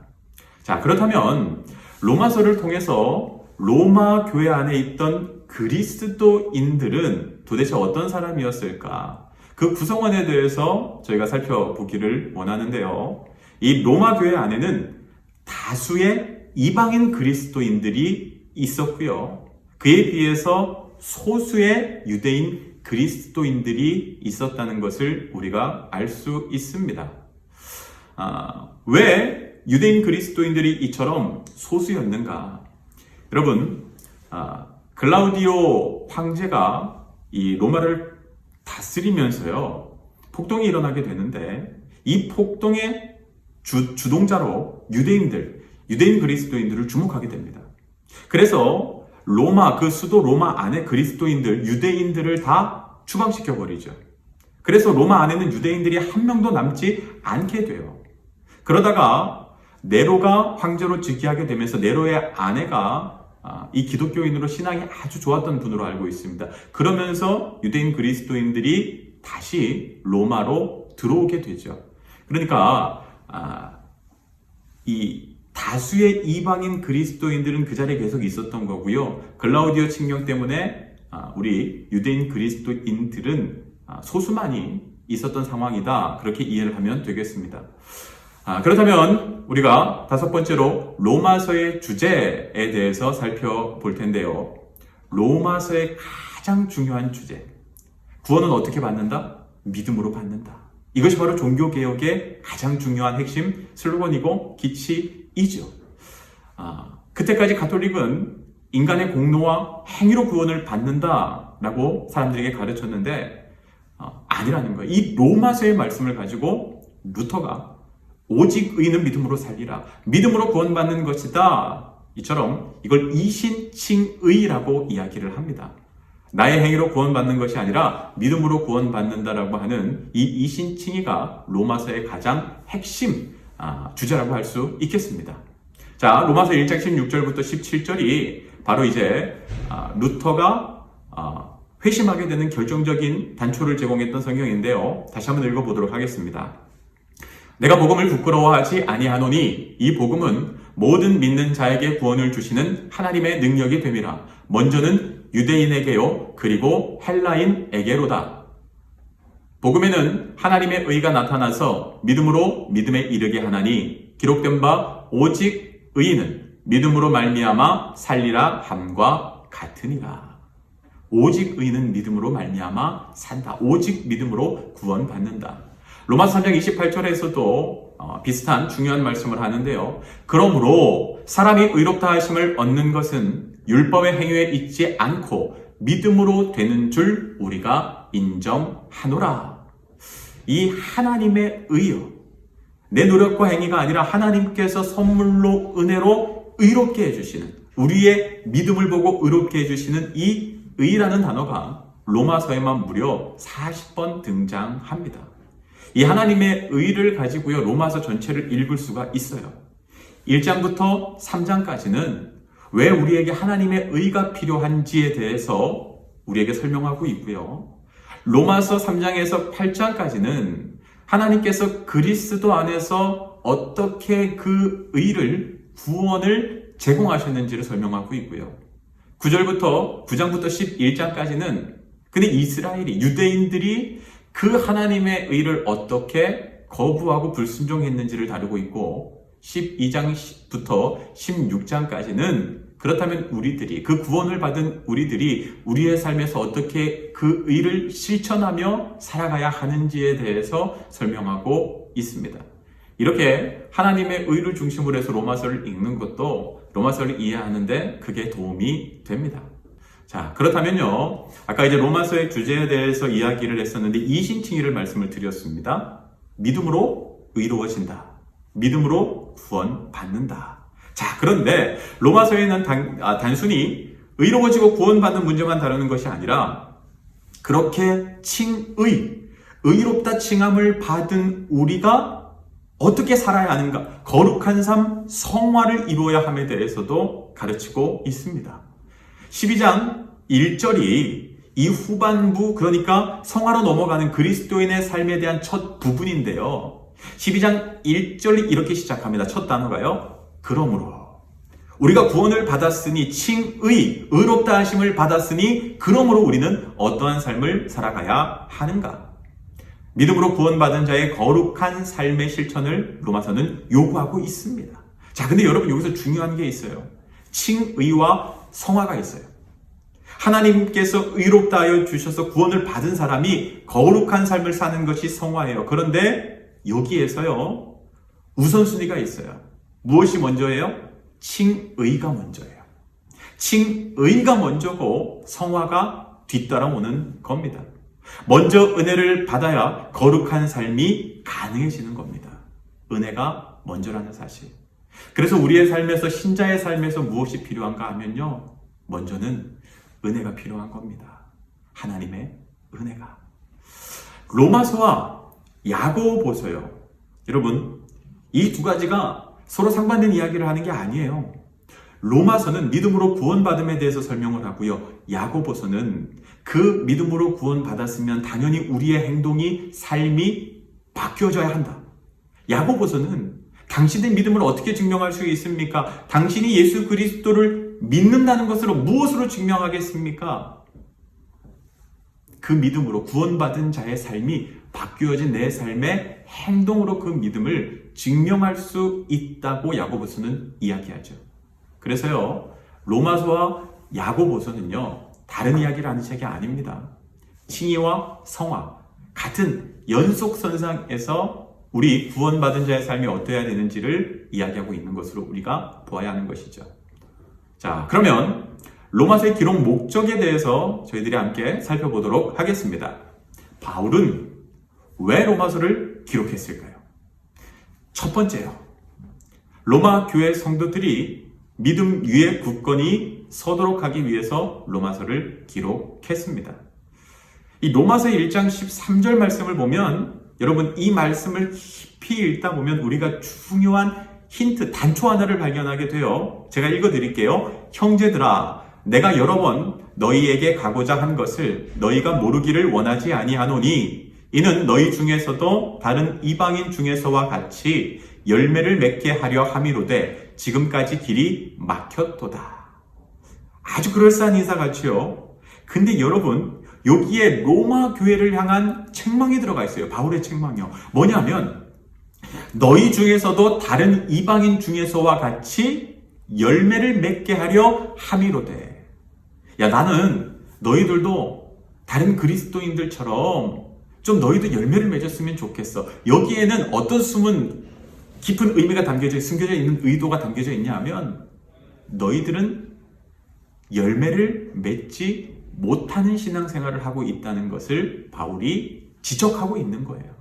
자, 그렇다면 로마서를 통해서 로마 교회 안에 있던 그리스도인들은 도대체 어떤 사람이었을까? 그 구성원에 대해서 저희가 살펴보기를 원하는데요. 이 로마 교회 안에는 다수의 이방인 그리스도인들이 있었고요. 그에 비해서 소수의 유대인 그리스도인들이 있었다는 것을 우리가 알 수 있습니다. 왜 유대인 그리스도인들이 이처럼 소수였는가? 여러분, 글라우디오 황제가 이 로마를 다스리면서요, 폭동이 일어나게 되는데, 이 폭동의 주동자로 유대인 그리스도인들을 주목하게 됩니다. 그래서 로마, 그 수도 로마 안에 그리스도인들, 유대인들을 다 추방시켜버리죠. 그래서 로마 안에는 유대인들이 한 명도 남지 않게 돼요. 그러다가 네로가 황제로 즉위하게 되면서 네로의 아내가 이 기독교인으로 신앙이 아주 좋았던 분으로 알고 있습니다. 그러면서 유대인 그리스도인들이 다시 로마로 들어오게 되죠. 그러니까 이 다수의 이방인 그리스도인들은 그 자리에 계속 있었던 거고요. 글라우디오 칙령 때문에 우리 유대인 그리스도인들은 소수만이 있었던 상황이다. 그렇게 이해를 하면 되겠습니다. 그렇다면 우리가 다섯 번째로 로마서의 주제에 대해서 살펴볼 텐데요. 로마서의 가장 중요한 주제. 구원은 어떻게 받는다? 믿음으로 받는다. 이것이 바로 종교개혁의 가장 중요한 핵심 슬로건이고 기치이죠. 그때까지 가톨릭은 인간의 공로와 행위로 구원을 받는다라고 사람들에게 가르쳤는데 아니라는 거예요. 이 로마서의 말씀을 가지고 루터가 오직 의는 믿음으로 살리라. 믿음으로 구원받는 것이다. 이처럼 이걸 이신칭의라고 이야기를 합니다. 나의 행위로 구원받는 것이 아니라 믿음으로 구원받는다라고 하는 이 이신칭의가 로마서의 가장 핵심 주제라고 할 수 있겠습니다. 자, 로마서 1장 16절부터 17절이 바로 이제 루터가 회심하게 되는 결정적인 단초를 제공했던 성경인데요. 다시 한번 읽어보도록 하겠습니다. 내가 복음을 부끄러워하지 아니하노니 이 복음은 모든 믿는 자에게 구원을 주시는 하나님의 능력이 됨이라. 먼저는 유대인에게요, 그리고 헬라인에게로다. 복음에는 하나님의 의가 나타나서 믿음으로 믿음에 이르게 하나니 기록된 바 오직 의인은 믿음으로 말미암아 살리라 함과 같으니라. 오직 의인은 믿음으로 말미암아 산다. 오직 믿음으로 구원받는다. 로마서 3장 28절에서도 비슷한 중요한 말씀을 하는데요. 그러므로 사람이 의롭다 하심을 얻는 것은 율법의 행위에 있지 않고 믿음으로 되는 줄 우리가 인정하노라. 이 하나님의 의요, 내 노력과 행위가 아니라 하나님께서 선물로 은혜로 의롭게 해주시는, 우리의 믿음을 보고 의롭게 해주시는 이 의라는 단어가 로마서에만 무려 40번 등장합니다. 이 하나님의 의를 가지고요, 로마서 전체를 읽을 수가 있어요. 1장부터 3장까지는 왜 우리에게 하나님의 의가 필요한지에 대해서 우리에게 설명하고 있고요. 로마서 3장에서 8장까지는 하나님께서 그리스도 안에서 어떻게 그 의를, 구원을 제공하셨는지를 설명하고 있고요. 9장부터 11장까지는 근데 이스라엘이, 유대인들이 그 하나님의 의를 어떻게 거부하고 불순종했는지를 다루고 있고, 12장부터 16장까지는 그렇다면 우리들이, 그 구원을 받은 우리들이 우리의 삶에서 어떻게 그 의를 실천하며 살아가야 하는지에 대해서 설명하고 있습니다. 이렇게 하나님의 의를 중심으로 해서 로마서를 읽는 것도 로마서를 이해하는데 그게 도움이 됩니다. 자, 그렇다면요, 아까 이제 로마서의 주제에 대해서 이야기를 했었는데 이신칭의를 말씀을 드렸습니다. 믿음으로 의로워진다. 믿음으로 구원받는다. 자, 그런데 로마서에는 단순히 의로워지고 구원받는 문제만 다루는 것이 아니라 그렇게 의롭다 칭함을 받은 우리가 어떻게 살아야 하는가, 거룩한 삶, 성화를 이루어야 함에 대해서도 가르치고 있습니다. 12장 1절이 이 후반부, 그러니까 성화로 넘어가는 그리스도인의 삶에 대한 첫 부분인데요. 12장 1절이 이렇게 시작합니다. 첫 단어가요. 그러므로 우리가 구원을 받았으니 의롭다 하심을 받았으니 그러므로 우리는 어떠한 삶을 살아가야 하는가? 믿음으로 구원받은 자의 거룩한 삶의 실천을 로마서는 요구하고 있습니다. 자, 근데 여러분 여기서 중요한 게 있어요. 칭의와 성화가 있어요. 하나님께서 의롭다 하여 주셔서 구원을 받은 사람이 거룩한 삶을 사는 것이 성화예요. 그런데 여기에서요, 우선순위가 있어요. 무엇이 먼저예요? 칭의가 먼저예요. 칭의가 먼저고 성화가 뒤따라오는 겁니다. 먼저 은혜를 받아야 거룩한 삶이 가능해지는 겁니다. 은혜가 먼저라는 사실. 그래서 우리의 삶에서, 신자의 삶에서 무엇이 필요한가 하면요, 먼저는 은혜가 필요한 겁니다. 하나님의 은혜가. 로마서와 야고보서요. 여러분, 이 두 가지가 서로 상반된 이야기를 하는 게 아니에요. 로마서는 믿음으로 구원받음에 대해서 설명을 하고요. 야고보서는 그 믿음으로 구원받았으면 당연히 우리의 행동이, 삶이 바뀌어져야 한다. 야고보서는 당신의 믿음을 어떻게 증명할 수 있습니까? 당신이 예수 그리스도를 믿는다는 것으로 무엇으로 증명하겠습니까? 그 믿음으로 구원받은 자의 삶이 바뀌어진 내 삶의 행동으로 그 믿음을 증명할 수 있다고 야고보서는 이야기하죠. 그래서요, 로마서와 야고보서는요, 다른 이야기를 하는 책이 아닙니다. 칭의와 성화, 같은 연속선상에서 우리 구원받은 자의 삶이 어떠해야 되는지를 이야기하고 있는 것으로 우리가 보아야 하는 것이죠. 자, 그러면 로마서의 기록 목적에 대해서 저희들이 함께 살펴보도록 하겠습니다. 바울은 왜 로마서를 기록했을까요? 첫 번째요. 로마 교회 성도들이 믿음 위에 굳건히 서도록 하기 위해서 로마서를 기록했습니다. 이 로마서 1장 13절 말씀을 보면, 여러분 이 말씀을 깊이 읽다 보면 우리가 중요한 힌트, 단초 하나를 발견하게 돼요. 제가 읽어드릴게요. 형제들아, 내가 여러 번 너희에게 가고자 한 것을 너희가 모르기를 원하지 아니하노니 이는 너희 중에서도 다른 이방인 중에서와 같이 열매를 맺게 하려 함이로되 지금까지 길이 막혔도다. 아주 그럴싸한 인사 같지요. 근데 여러분, 여기에 로마 교회를 향한 책망이 들어가 있어요. 바울의 책망이요. 뭐냐면 너희 중에서도 다른 이방인 중에서와 같이 열매를 맺게 하려 함이로되. 야, 나는 너희들도 다른 그리스도인들처럼 좀 너희도 열매를 맺었으면 좋겠어. 여기에는 어떤 숨은 깊은 의미가 숨겨져 있는 의도가 담겨져 있냐 하면, 너희들은 열매를 맺지 못하는 신앙생활을 하고 있다는 것을 바울이 지적하고 있는 거예요.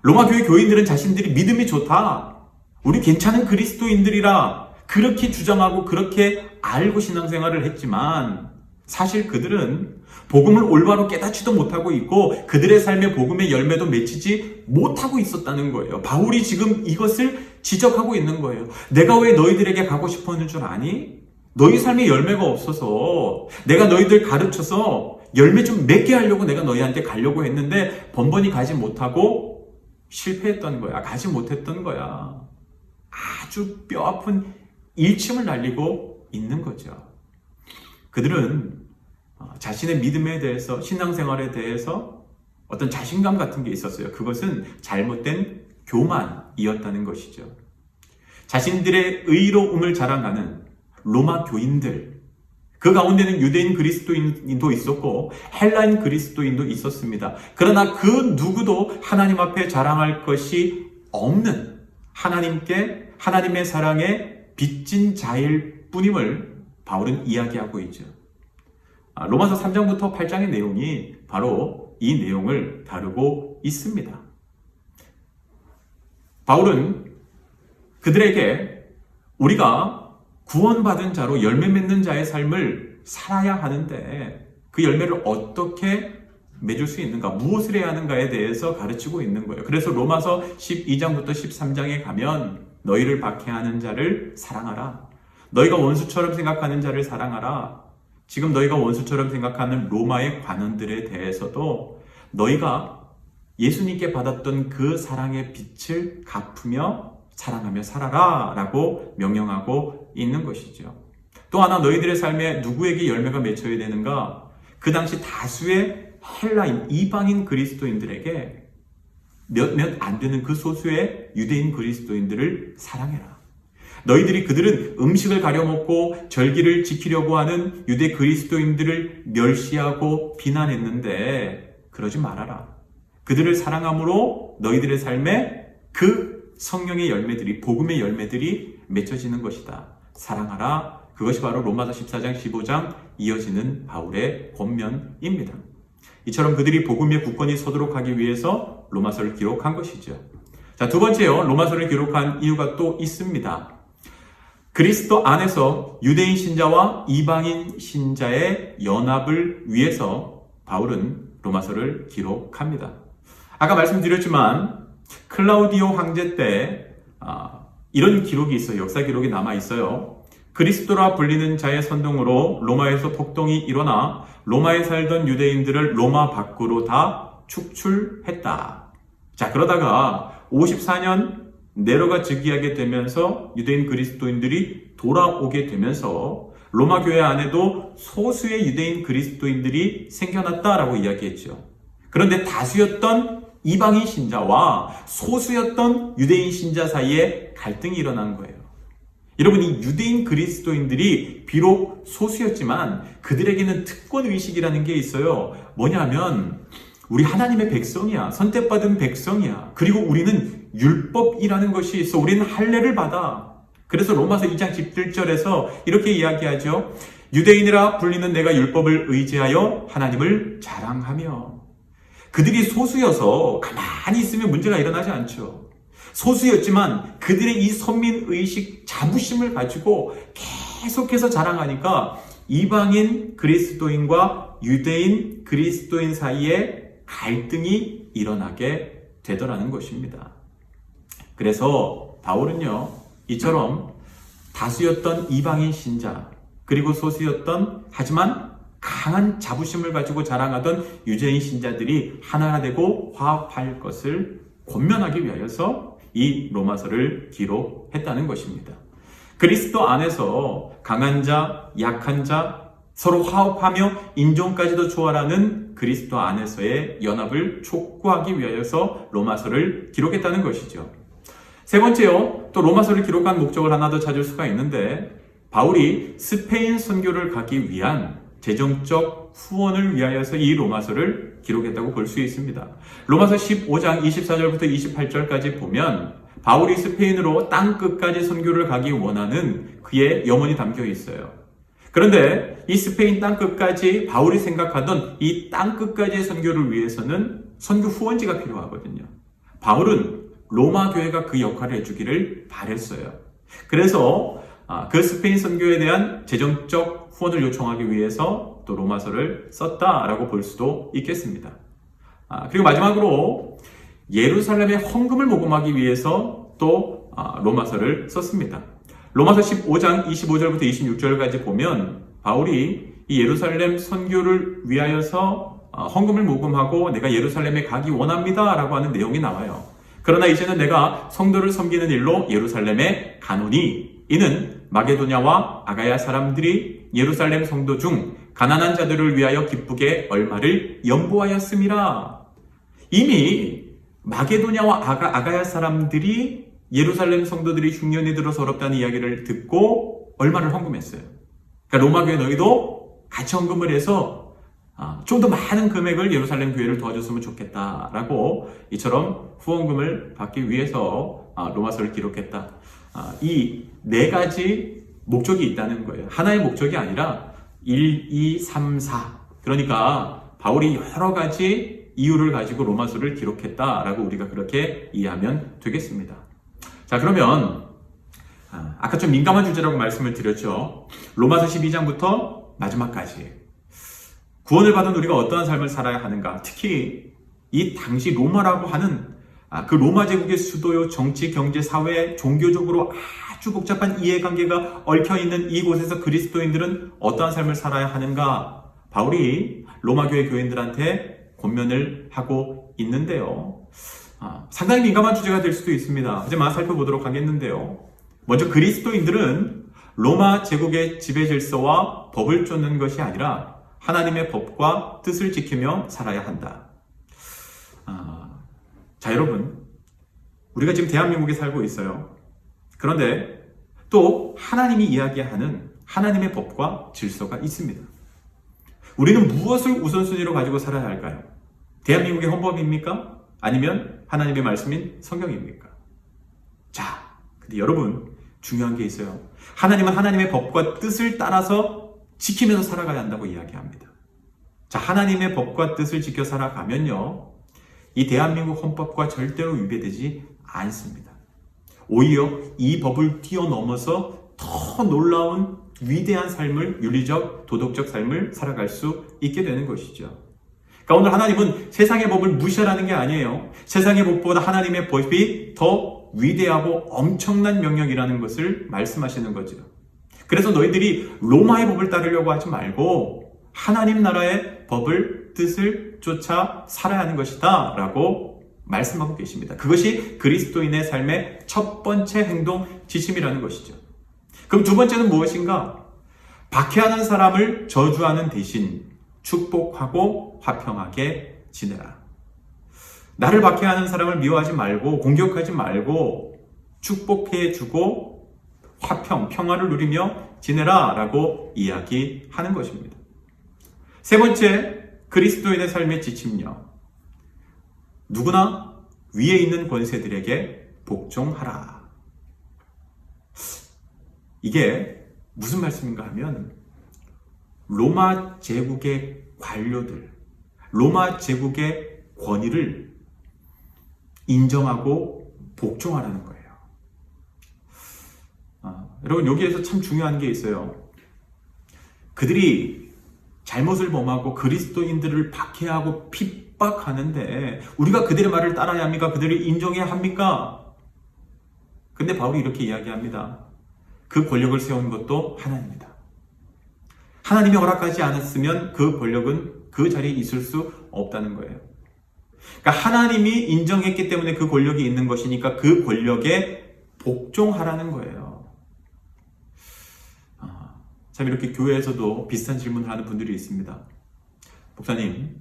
로마 교회 교인들은 자신들이 믿음이 좋다, 우리 괜찮은 그리스도인들이라 그렇게 주장하고 그렇게 알고 신앙생활을 했지만, 사실 그들은 복음을 올바로 깨닫지도 못하고 있고 그들의 삶에 복음의 열매도 맺히지 못하고 있었다는 거예요. 바울이 지금 이것을 지적하고 있는 거예요. 내가 왜 너희들에게 가고 싶었는 줄 아니? 너희 삶에 열매가 없어서 내가 너희들 가르쳐서 열매 좀 맺게 하려고 내가 너희한테 가려고 했는데 번번이 가지 못하고 실패했던 거야. 가지 못했던 거야. 아주 뼈아픈 일침을 날리고 있는 거죠. 그들은 자신의 믿음에 대해서, 신앙생활에 대해서 어떤 자신감 같은 게 있었어요. 그것은 잘못된 교만이었다는 것이죠. 자신들의 의로움을 자랑하는 로마 교인들, 그 가운데는 유대인 그리스도인도 있었고 헬라인 그리스도인도 있었습니다. 그러나 그 누구도 하나님 앞에 자랑할 것이 없는, 하나님의 사랑에 빚진 자일 뿐임을 바울은 이야기하고 있죠. 로마서 3장부터 8장의 내용이 바로 이 내용을 다루고 있습니다. 바울은 그들에게 우리가 구원받은 자로 열매 맺는 자의 삶을 살아야 하는데 그 열매를 어떻게 맺을 수 있는가, 무엇을 해야 하는가에 대해서 가르치고 있는 거예요. 그래서 로마서 12장부터 13장에 가면 너희를 박해하는 자를 사랑하라. 너희가 원수처럼 생각하는 자를 사랑하라. 지금 너희가 원수처럼 생각하는 로마의 관원들에 대해서도 너희가 예수님께 받았던 그 사랑의 빛을 갚으며 사랑하며 살아라 라고 명령하고 있는 것이죠. 또 하나 너희들의 삶에 누구에게 열매가 맺혀야 되는가? 그 당시 다수의 헬라인, 이방인 그리스도인들에게 몇몇 안 되는 그 소수의 유대인 그리스도인들을 사랑해라. 그들은 음식을 가려먹고 절기를 지키려고 하는 유대 그리스도인들을 멸시하고 비난했는데 그러지 말아라. 그들을 사랑함으로 너희들의 삶에 그 성령의 열매들이, 복음의 열매들이 맺혀지는 것이다. 사랑하라. 그것이 바로 로마서 14장, 15장 이어지는 바울의 권면입니다. 이처럼 그들이 복음의 굳건히 서도록 하기 위해서 로마서를 기록한 것이죠. 자, 두 번째요. 로마서를 기록한 이유가 또 있습니다. 그리스도 안에서 유대인 신자와 이방인 신자의 연합을 위해서 바울은 로마서를 기록합니다. 아까 말씀드렸지만 클라우디오 황제 때 이런 기록이 있어요. 역사 기록이 남아 있어요. 그리스도라 불리는 자의 선동으로 로마에서 폭동이 일어나 로마에 살던 유대인들을 로마 밖으로 다 축출했다. 자, 그러다가 54년 네로가 즉위하게 되면서 유대인 그리스도인들이 돌아오게 되면서 로마 교회 안에도 소수의 유대인 그리스도인들이 생겨났다라고 이야기했죠. 그런데 다수였던 이방인 신자와 소수였던 유대인 신자 사이에 갈등이 일어난 거예요. 여러분, 이 유대인 그리스도인들이 비록 소수였지만 그들에게는 특권의식이라는 게 있어요. 뭐냐면 우리 하나님의 백성이야. 선택받은 백성이야. 그리고 우리는 율법이라는 것이 있어. 우리는 할례를 받아. 그래서 로마서 2장 17절에서 이렇게 이야기하죠. 유대인이라 불리는 내가 율법을 의지하여 하나님을 자랑하며. 그들이 소수여서 가만히 있으면 문제가 일어나지 않죠. 소수였지만 그들의 이 선민의식, 자부심을 가지고 계속해서 자랑하니까 이방인 그리스도인과 유대인 그리스도인 사이에 갈등이 일어나게 되더라는 것입니다. 그래서 바울은요, 이처럼 다수였던 이방인 신자, 그리고 소수였던 하지만 강한 자부심을 가지고 자랑하던 유대인 신자들이 하나가 되고 화합할 것을 권면하기 위하여서 이 로마서를 기록했다는 것입니다. 그리스도 안에서 강한 자, 약한 자, 서로 화합하며 인종까지도 초월하는 그리스도 안에서의 연합을 촉구하기 위하여서 로마서를 기록했다는 것이죠. 세 번째요, 또 로마서를 기록한 목적을 하나 더 찾을 수가 있는데 바울이 스페인 선교를 가기 위한 재정적 후원을 위하여서 이 로마서를 기록했다고 볼 수 있습니다. 로마서 15장 24절부터 28절까지 보면 바울이 스페인으로 땅 끝까지 선교를 가기 원하는 그의 염원이 담겨 있어요. 그런데 이 스페인 땅 끝까지 바울이 생각하던 이 땅 끝까지의 선교를 위해서는 선교 후원지가 필요하거든요. 바울은 로마 교회가 그 역할을 해주기를 바랬어요. 그래서 그 스페인 선교에 대한 재정적 후원을 요청하기 위해서 또 로마서를 썼다라고 볼 수도 있겠습니다. 그리고 마지막으로 예루살렘의 헌금을 모금하기 위해서 또 로마서를 썼습니다. 로마서 15장 25절부터 26절까지 보면 바울이 이 예루살렘 선교를 위하여서 헌금을 모금하고 내가 예루살렘에 가기 원합니다 라고 하는 내용이 나와요. 그러나 이제는 내가 성도를 섬기는 일로 예루살렘에 가노니 이는 마게도냐와 아가야 사람들이 예루살렘 성도 중 가난한 자들을 위하여 기쁘게 얼마를 연보하였음이라. 이미 마게도냐와 아가야 사람들이 예루살렘 성도들이 흉년이 들어서 어렵다는 이야기를 듣고 얼마를 헌금했어요. 그러니까 로마 교회 너희도 같이 헌금을 해서 좀 더 많은 금액을 예루살렘 교회를 도와줬으면 좋겠다라고 이처럼 후원금을 받기 위해서 로마서를 기록했다. 이 네 가지 목적이 있다는 거예요. 하나의 목적이 아니라 1, 2, 3, 4. 그러니까 바울이 여러 가지 이유를 가지고 로마서를 기록했다라고 우리가 그렇게 이해하면 되겠습니다. 자, 그러면 아까 좀 민감한 주제라고 말씀을 드렸죠. 로마서 12장부터 마지막까지 구원을 받은 우리가 어떠한 삶을 살아야 하는가, 특히 이 당시 로마라고 하는 그 로마 제국의 수도요, 정치, 경제, 사회, 종교적으로 아주 복잡한 이해관계가 얽혀있는 이곳에서 그리스도인들은 어떠한 삶을 살아야 하는가, 바울이 로마 교회 교인들한테 권면을 하고 있는데요. 상당히 민감한 주제가 될 수도 있습니다. 하지만 살펴보도록 하겠는데요. 먼저 그리스도인들은 로마 제국의 지배 질서와 법을 쫓는 것이 아니라 하나님의 법과 뜻을 지키며 살아야 한다. 자, 여러분, 우리가 지금 대한민국에 살고 있어요. 그런데 또 하나님이 이야기하는 하나님의 법과 질서가 있습니다. 우리는 무엇을 우선순위로 가지고 살아야 할까요? 대한민국의 헌법입니까? 아니면 하나님의 말씀인 성경입니까? 자, 근데 여러분, 중요한 게 있어요. 하나님은 하나님의 법과 뜻을 따라서 지키면서 살아가야 한다고 이야기합니다. 자, 하나님의 법과 뜻을 지켜 살아가면요, 이 대한민국 헌법과 절대로 위배되지 않습니다. 오히려 이 법을 뛰어넘어서 더 놀라운 위대한 삶을, 윤리적, 도덕적 삶을 살아갈 수 있게 되는 것이죠. 그러니까 오늘 하나님은 세상의 법을 무시하라는 게 아니에요. 세상의 법보다 하나님의 법이 더 위대하고 엄청난 명령이라는 것을 말씀하시는 거죠. 그래서 너희들이 로마의 법을 따르려고 하지 말고 하나님 나라의 법을, 뜻을 쫓아 살아야 하는 것이다 라고 말씀하고 계십니다. 그것이 그리스도인의 삶의 첫 번째 행동 지침이라는 것이죠. 그럼 두 번째는 무엇인가? 박해하는 사람을 저주하는 대신 축복하고 화평하게 지내라. 나를 박해하는 사람을 미워하지 말고 공격하지 말고 축복해주고 평화를 누리며 지내라 라고 이야기하는 것입니다. 세 번째, 그리스도인의 삶의 지침요. 누구나 위에 있는 권세들에게 복종하라. 이게 무슨 말씀인가 하면 로마 제국의 관료들, 로마 제국의 권위를 인정하고 복종하라는 거예요. 여러분, 여기에서 참 중요한 게 있어요. 그들이 잘못을 범하고 그리스도인들을 박해하고 핍박하는데 우리가 그들의 말을 따라야 합니까? 그들을 인정해야 합니까? 근데 바울이 이렇게 이야기합니다. 그 권력을 세운 것도 하나님이다. 하나님이 허락하지 않았으면 그 권력은 그 자리에 있을 수 없다는 거예요. 그러니까 하나님이 인정했기 때문에 그 권력이 있는 것이니까 그 권력에 복종하라는 거예요. 참 이렇게 교회에서도 비슷한 질문을 하는 분들이 있습니다. 목사님,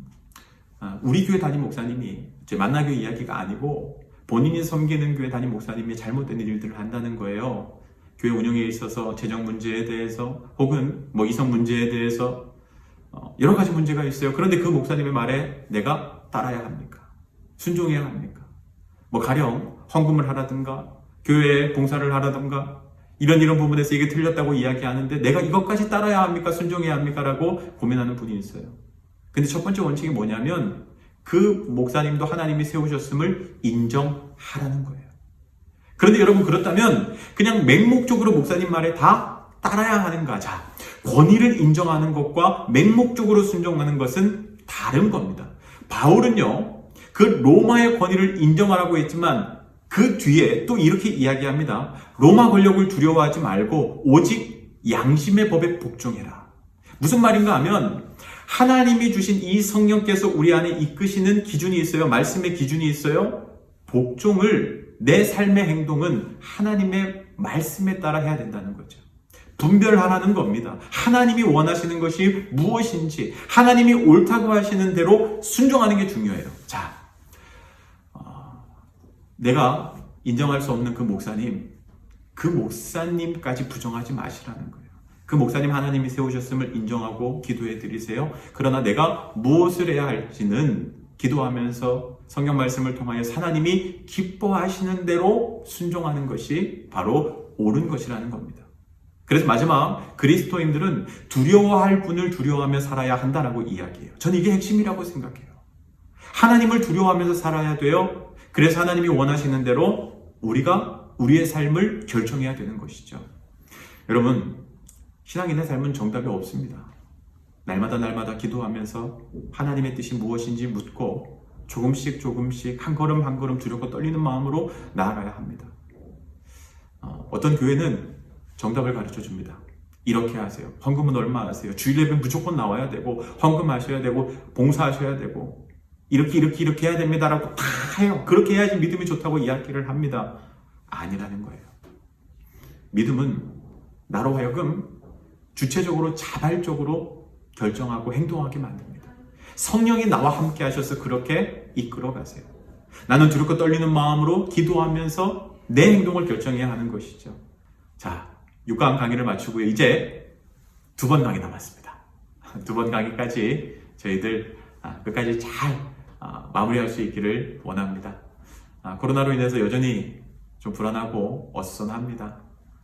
우리 교회 담임 목사님이 제 만나교회 이야기가 아니고 본인이 섬기는 교회 담임 목사님이 잘못된 일들을 한다는 거예요. 교회 운영에 있어서 재정 문제에 대해서 혹은 이성 문제에 대해서 여러 가지 문제가 있어요. 그런데 그 목사님의 말에 내가 따라야 합니까? 순종해야 합니까? 가령 헌금을 하라든가 교회에 봉사를 하라든가 이런 부분에서 이게 틀렸다고 이야기하는데 내가 이것까지 따라야 합니까? 순종해야 합니까? 라고 고민하는 분이 있어요. 근데 첫 번째 원칙이 뭐냐면 그 목사님도 하나님이 세우셨음을 인정하라는 거예요. 그런데 여러분, 그렇다면 그냥 맹목적으로 목사님 말에 다 따라야 하는가? 자, 권위를 인정하는 것과 맹목적으로 순종하는 것은 다른 겁니다. 바울은요, 그 로마의 권위를 인정하라고 했지만 그 뒤에 또 이렇게 이야기합니다. 로마 권력을 두려워하지 말고 오직 양심의 법에 복종해라. 무슨 말인가 하면 하나님이 주신 이 성령께서 우리 안에 이끄시는 기준이 있어요. 말씀의 기준이 있어요. 복종을, 내 삶의 행동은 하나님의 말씀에 따라 해야 된다는 거죠. 분별하라는 겁니다. 하나님이 원하시는 것이 무엇인지, 하나님이 옳다고 하시는 대로 순종하는 게 중요해요. 자, 내가 인정할 수 없는 그 목사님까지 부정하지 마시라는 거예요. 그 목사님 하나님이 세우셨음을 인정하고 기도해 드리세요. 그러나 내가 무엇을 해야 할지는 기도하면서 성경 말씀을 통하여 하나님이 기뻐하시는 대로 순종하는 것이 바로 옳은 것이라는 겁니다. 그래서 마지막, 그리스도인들은 두려워할 분을 두려워하며 살아야 한다라고 이야기해요. 저는 이게 핵심이라고 생각해요. 하나님을 두려워하면서 살아야 돼요. 그래서 하나님이 원하시는 대로 우리가 우리의 삶을 결정해야 되는 것이죠. 여러분, 신앙인의 삶은 정답이 없습니다. 날마다 기도하면서 하나님의 뜻이 무엇인지 묻고 조금씩 한 걸음 한 걸음 두렵고 떨리는 마음으로 나아가야 합니다. 어떤 교회는 정답을 가르쳐 줍니다. 이렇게 하세요. 헌금은 얼마 하세요. 주일 예배 무조건 나와야 되고 헌금하셔야 되고 봉사하셔야 되고 이렇게 해야 됩니다라고 다 해요. 그렇게 해야지 믿음이 좋다고 이야기를 합니다. 아니라는 거예요. 믿음은 나로 하여금 주체적으로 자발적으로 결정하고 행동하게 만듭니다. 성령이 나와 함께 하셔서 그렇게 이끌어 가세요. 나는 두렵고 떨리는 마음으로 기도하면서 내 행동을 결정해야 하는 것이죠. 자, 6강 강의를 마치고요. 이제 2번 강의 남았습니다. 2번 강의까지 저희들 끝까지 잘 마무리할 수 있기를 원합니다. 코로나로 인해서 여전히 좀 불안하고 어수선합니다.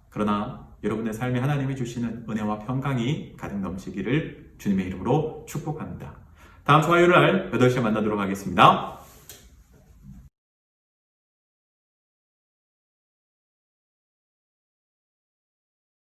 그러나 여러분의 삶에 하나님이 주시는 은혜와 평강이 가득 넘치기를 주님의 이름으로 축복합니다. 다음 주 화요일 날 8시에 만나도록 하겠습니다.